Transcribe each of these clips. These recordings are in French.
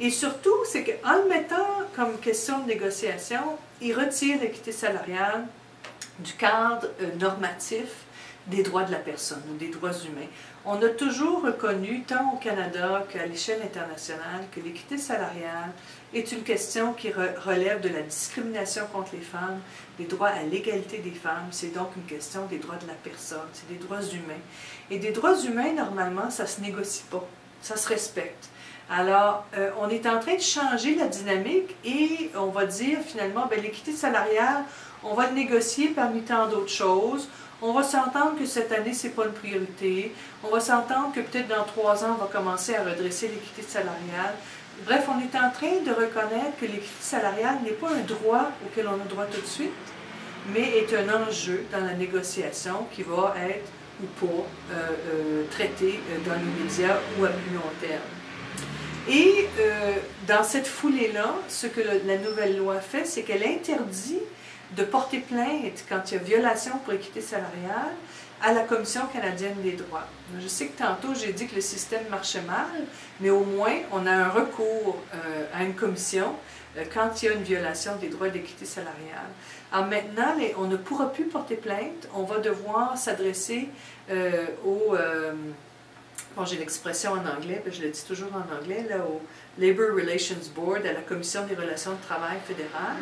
Et surtout, c'est qu'en le mettant comme question de négociation, il retire l'équité salariale du cadre normatif des droits de la personne ou des droits humains. On a toujours reconnu, tant au Canada qu'à l'échelle internationale, que l'équité salariale est une question qui relève de la discrimination contre les femmes, des droits à l'égalité des femmes. C'est donc une question des droits de la personne, c'est des droits humains. Et des droits humains, normalement, ça ne se négocie pas, ça se respecte. Alors, on est en train de changer la dynamique et on va dire finalement, l'équité salariale, on va le négocier parmi tant d'autres choses. On va s'entendre que cette année, ce n'est pas une priorité. On va s'entendre que peut-être dans 3 ans, on va commencer à redresser l'équité salariale. Bref, on est en train de reconnaître que l'équité salariale n'est pas un droit auquel on a droit tout de suite, mais est un enjeu dans la négociation qui va être ou pas traité dans l'immédiat ou à plus long terme. Et dans cette foulée-là, ce que la nouvelle loi fait, c'est qu'elle interdit de porter plainte quand il y a violation pour équité salariale à la Commission canadienne des droits. Je sais que tantôt j'ai dit que le système marchait mal, mais au moins on a un recours à une commission quand il y a une violation des droits d'équité salariale. Alors maintenant, on ne pourra plus porter plainte, on va devoir s'adresser au... bon, j'ai l'expression en anglais, je le dis toujours en anglais, là, au Labour Relations Board, à la Commission des relations de travail fédérale.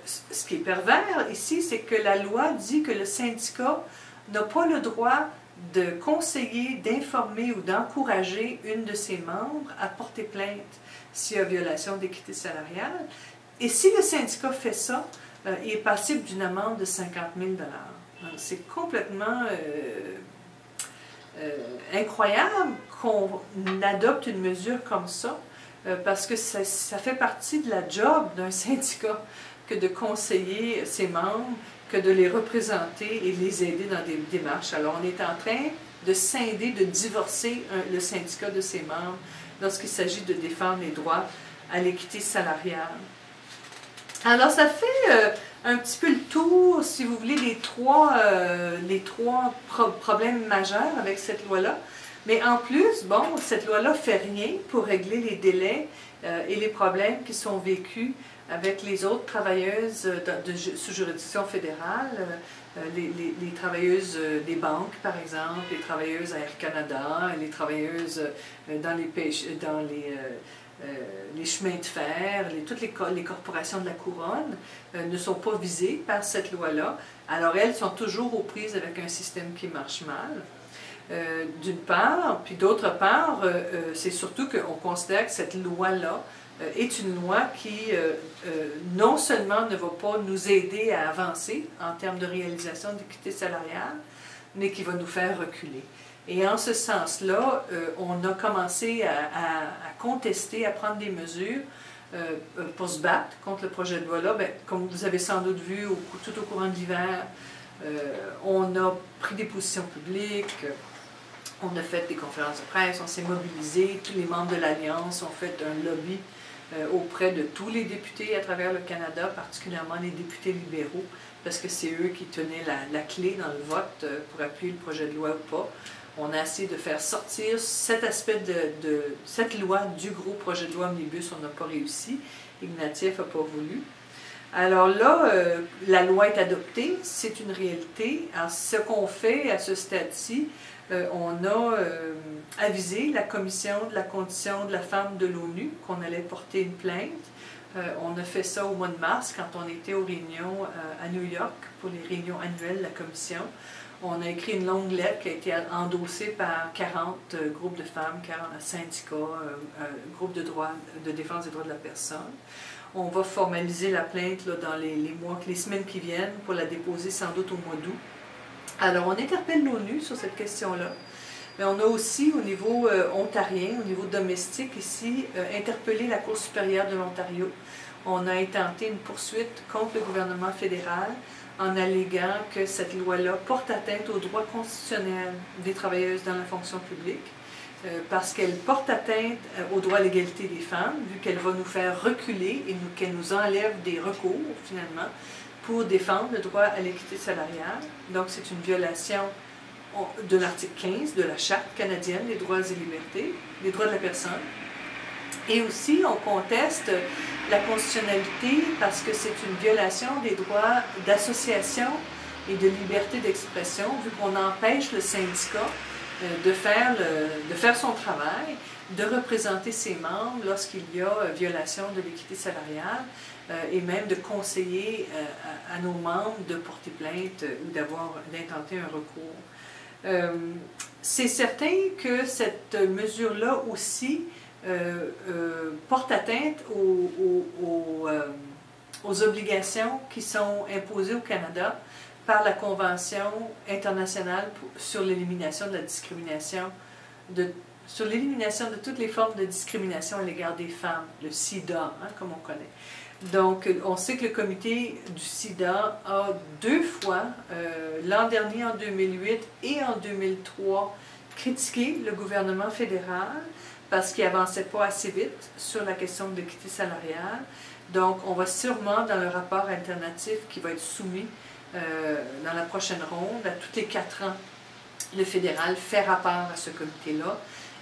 Ce qui est pervers ici, c'est que la loi dit que le syndicat n'a pas le droit de conseiller, d'informer ou d'encourager une de ses membres à porter plainte s'il y a violation d'équité salariale. Et si le syndicat fait ça, il est passible d'une amende de 50 000 $. C'est complètement... incroyable qu'on adopte une mesure comme ça, parce que ça fait partie de la job d'un syndicat que de conseiller ses membres, que de les représenter et les aider dans des démarches. Alors on est en train de scinder, de divorcer le syndicat de ses membres lorsqu'il s'agit de défendre les droits à l'équité salariale. Alors ça fait un petit peu le tour, si vous voulez, les trois problèmes majeurs avec cette loi-là. Mais en plus, bon, cette loi-là ne fait rien pour régler les délais et les problèmes qui sont vécus avec les autres travailleuses sous juridiction fédérale, les travailleuses des banques, par exemple, les travailleuses à Air Canada, les travailleuses dans les chemins de fer, toutes les corporations de la couronne ne sont pas visées par cette loi-là. Alors elles sont toujours aux prises avec un système qui marche mal, d'une part. Puis d'autre part, c'est surtout qu'on considère que cette loi-là est une loi qui non seulement ne va pas nous aider à avancer en termes de réalisation d'équité salariale, mais qui va nous faire reculer. Et en ce sens-là, on a commencé à contester, à prendre des mesures pour se battre contre le projet de loi-là. Comme vous avez sans doute vu tout au courant de l'hiver, on a pris des positions publiques, on a fait des conférences de presse, on s'est mobilisé, tous les membres de l'Alliance ont fait un lobby auprès de tous les députés à travers le Canada, particulièrement les députés libéraux, parce que c'est eux qui tenaient la clé dans le vote pour appuyer le projet de loi ou pas. On a essayé de faire sortir cet aspect de cette loi du gros projet de loi Omnibus, on n'a pas réussi. Ignatieff n'a pas voulu. Alors là, la loi est adoptée, c'est une réalité. Alors ce qu'on fait à ce stade-ci, on a avisé la Commission de la condition de la femme de l'ONU qu'on allait porter une plainte. On a fait ça au mois de mars quand on était aux réunions à New York pour les réunions annuelles de la Commission. On a écrit une longue lettre qui a été endossée par 40 groupes de femmes, 40 syndicats, groupes de défense des droits de la personne. On va formaliser la plainte là, dans les semaines qui viennent pour la déposer sans doute au mois d'août. Alors, on interpelle l'ONU sur cette question-là. Mais on a aussi, au niveau ontarien, au niveau domestique ici, interpellé la Cour supérieure de l'Ontario. On a intenté une poursuite contre le gouvernement fédéral en alléguant que cette loi-là porte atteinte aux droits constitutionnels des travailleuses dans la fonction publique, parce qu'elle porte atteinte au droit à l'égalité des femmes, vu qu'elle va nous faire reculer et qu'elle nous enlève des recours, finalement, pour défendre le droit à l'équité salariale. Donc, c'est une violation de l'article 15 de la Charte canadienne des droits et libertés, des droits de la personne. Et aussi, on conteste la constitutionnalité parce que c'est une violation des droits d'association et de liberté d'expression, vu qu'on empêche le syndicat de faire son travail, de représenter ses membres lorsqu'il y a violation de l'équité salariale et même de conseiller à nos membres de porter plainte ou d'intenter un recours. C'est certain que cette mesure-là aussi porte atteinte aux obligations qui sont imposées au Canada par la Convention internationale sur l'élimination de la discrimination, sur l'élimination de toutes les formes de discrimination à l'égard des femmes, le SIDA, hein, comme on connaît. Donc, on sait que le comité du SIDA a 2 fois, l'an dernier en 2008 et en 2003, critiqué le gouvernement fédéral parce qu'il n'avançait pas assez vite sur la question de l'équité salariale. Donc, on va sûrement, dans le rapport alternatif qui va être soumis dans la prochaine ronde, à tous les 4 ans, le fédéral fait rapport à ce comité-là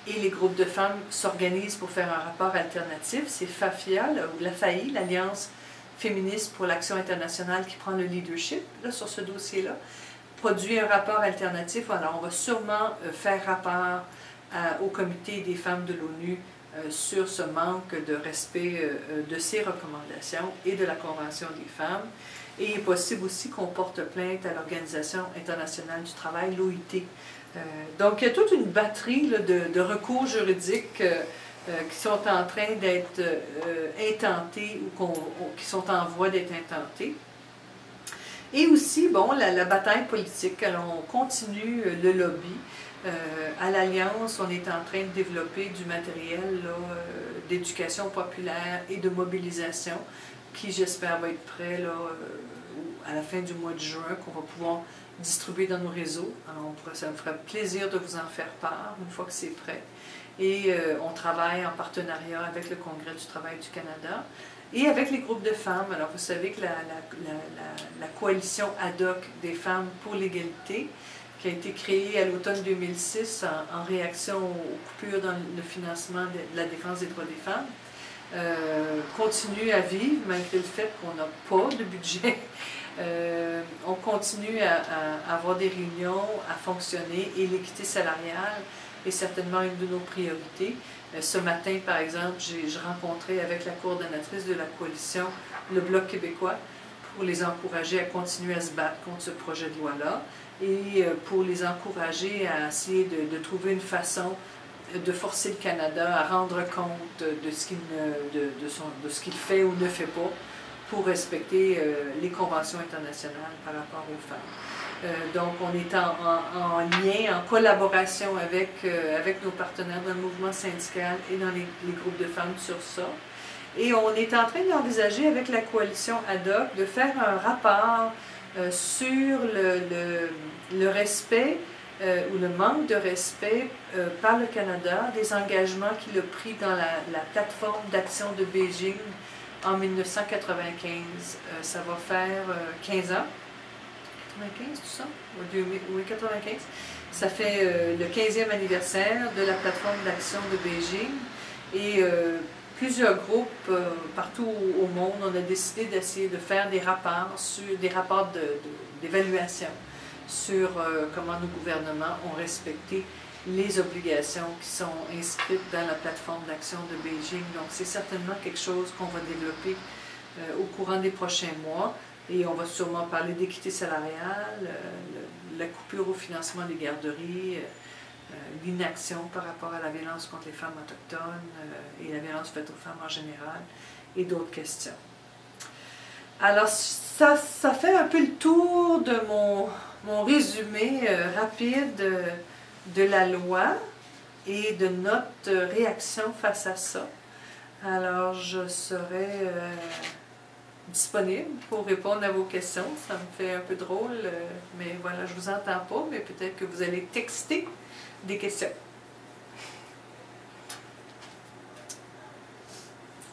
et les groupes de femmes s'organisent pour faire un rapport alternatif. C'est FAFIA, ou la FAI, l'Alliance féministe pour l'action internationale, qui prend le leadership là, sur ce dossier-là, produit un rapport alternatif. Alors, on va sûrement faire rapport au comité des femmes de l'ONU sur ce manque de respect de ces recommandations et de la Convention des femmes. Et il est possible aussi qu'on porte plainte à l'Organisation internationale du travail, l'OIT. Donc, il y a toute une batterie là, de recours juridiques qui sont en train d'être intentés ou qui sont en voie d'être intentés. Et aussi, bon, la bataille politique. Alors, on continue le lobby. À l'Alliance, on est en train de développer du matériel d'éducation populaire et de mobilisation qui, j'espère, va être prêt là, à la fin du mois de juin, qu'on va pouvoir distribuer dans nos réseaux. Alors, ça me ferait plaisir de vous en faire part une fois que c'est prêt. Et on travaille en partenariat avec le Congrès du travail du Canada et avec les groupes de femmes. Alors, vous savez que la coalition ad hoc des femmes pour l'égalité, qui a été créée à l'automne 2006 en réaction aux coupures dans le financement de la défense des droits des femmes, continue à vivre malgré le fait qu'on n'a pas de budget. On continue à avoir des réunions, à fonctionner, et l'équité salariale est certainement une de nos priorités. Ce matin, par exemple, je rencontrais avec la coordonnatrice de la coalition le Bloc québécois pour les encourager à continuer à se battre contre ce projet de loi-là et pour les encourager à essayer de trouver une façon de forcer le Canada à rendre compte de ce qu'il fait ou ne fait pas pour respecter les conventions internationales par rapport aux femmes. Donc, on est en lien, en collaboration avec nos partenaires dans le mouvement syndical et dans les groupes de femmes sur ça. Et on est en train d'envisager avec la coalition ad hoc de faire un rapport sur le respect ou le manque de respect par le Canada des engagements qu'il a pris dans la plateforme d'action de Beijing en 1995. Ça va faire 15 ans. 95, tout ça? Oui, 95. Ça fait le 15e anniversaire de la plateforme d'action de Beijing. Et plusieurs groupes partout au monde, on a décidé d'essayer de faire des rapports d'évaluation sur comment nos gouvernements ont respecté les obligations qui sont inscrites dans la plateforme d'action de Beijing. Donc, c'est certainement quelque chose qu'on va développer au courant des prochains mois. Et on va sûrement parler d'équité salariale, la coupure au financement des garderies, l'inaction par rapport à la violence contre les femmes autochtones et la violence faite aux femmes en général, et d'autres questions. Alors, ça fait un peu le tour de mon résumé rapide de la loi et de notre réaction face à ça. Alors, je serai disponible pour répondre à vos questions. Ça me fait un peu drôle, mais voilà, je ne vous entends pas, mais peut-être que vous allez texter des questions.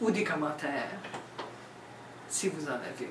Ou des commentaires, si vous en avez.